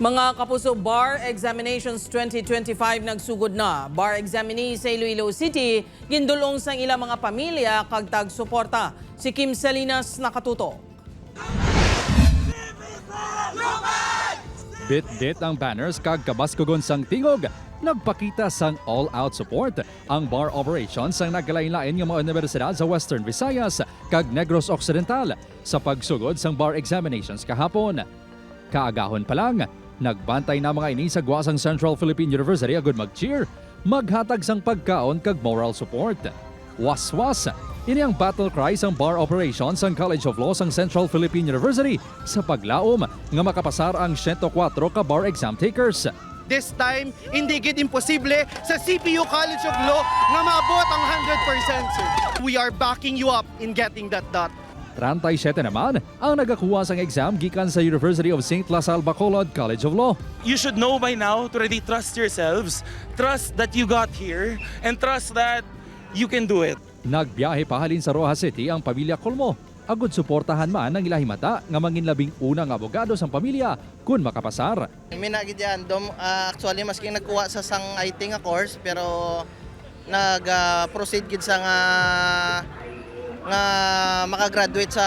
Mga kapuso, Bar Examinations 2025 nagsugod na. Bar examinee sa Iloilo City, gindulong sang ilang mga pamilya kag tag-suporta. Si Kim Salinas nakatuto. Bit-bit ang banners kag kabaskugon sang tingog. Nagpakita sang all-out support ang bar operations sang nagkalain-lain ng mga universidad sa Western Visayas kag Negros Occidental sa pagsugod sang bar examinations kahapon. Kaagahon pa lang, nagbantay na mga ini sa Guasang Central Philippine University agud mag-cheer, maghatag sang pagkaon kag moral support. Was-was, ini ang battle cry sang bar operations sang College of Law sang Central Philippine University sa paglaom nga makapasar ang 104 ka bar exam takers. This time, hindi gid imposible sa CPU College of Law nga maabot ang 100%. Sir. We are backing you up in getting that dot. 37 naman ang nagakuha sang exam gikan sa University of St. La Salle Bacolod College of Law. You should know by now to really trust yourselves, trust that you got here, and trust that you can do it. Nagbiyahe pahalin sa Rojas City ang pamilya Colmo. Agud suportahan man ng ilahimata nga manginlabing unang abogado sang pamilya kun makapasar. Minagid yan. Actually, maski nagkuha sa sang IT nga course, pero nag-proceed gid sa nga makagraduate sa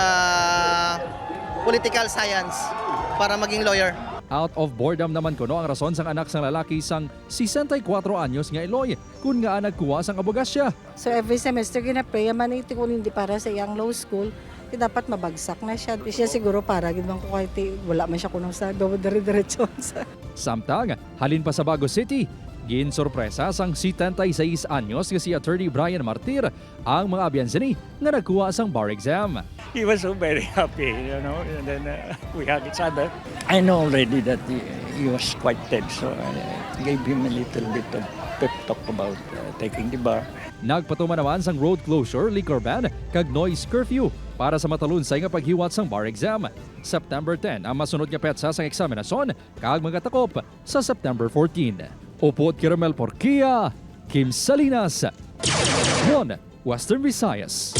political science para maging lawyer. Out of boredom naman kuno ang rason sang anak sang lalaki sang 64 anyos nga Eloy kun nga nagkuha sang abogasya. So every semester ginapray man iti kung hindi para sa iyang law school, dapat mabagsak na siya. Di siya siguro para gid man ko kahit wala man siya kunong sa dire-diretso sa. Samtang halin pa sa Bago City, ginsorpresa sang 76 anyos nga si Attorney Brian Martir ang mga abyansini nga nagkuha sang bar exam. He was so very happy, you know, and then we hugged each other. I know already that he was quite tense, so I gave him a little bit of pep talk about taking the bar. Nagpatuman naman sang road closure, liquor ban, kag noise curfew para sa matalunsay nga paghiwat sang bar exam. September 10 ang masunod nga petsa sang eksaminasyon kag magatakop sa September 14. Upot Caramel Porquia, Kim Salinas, Western Visayas.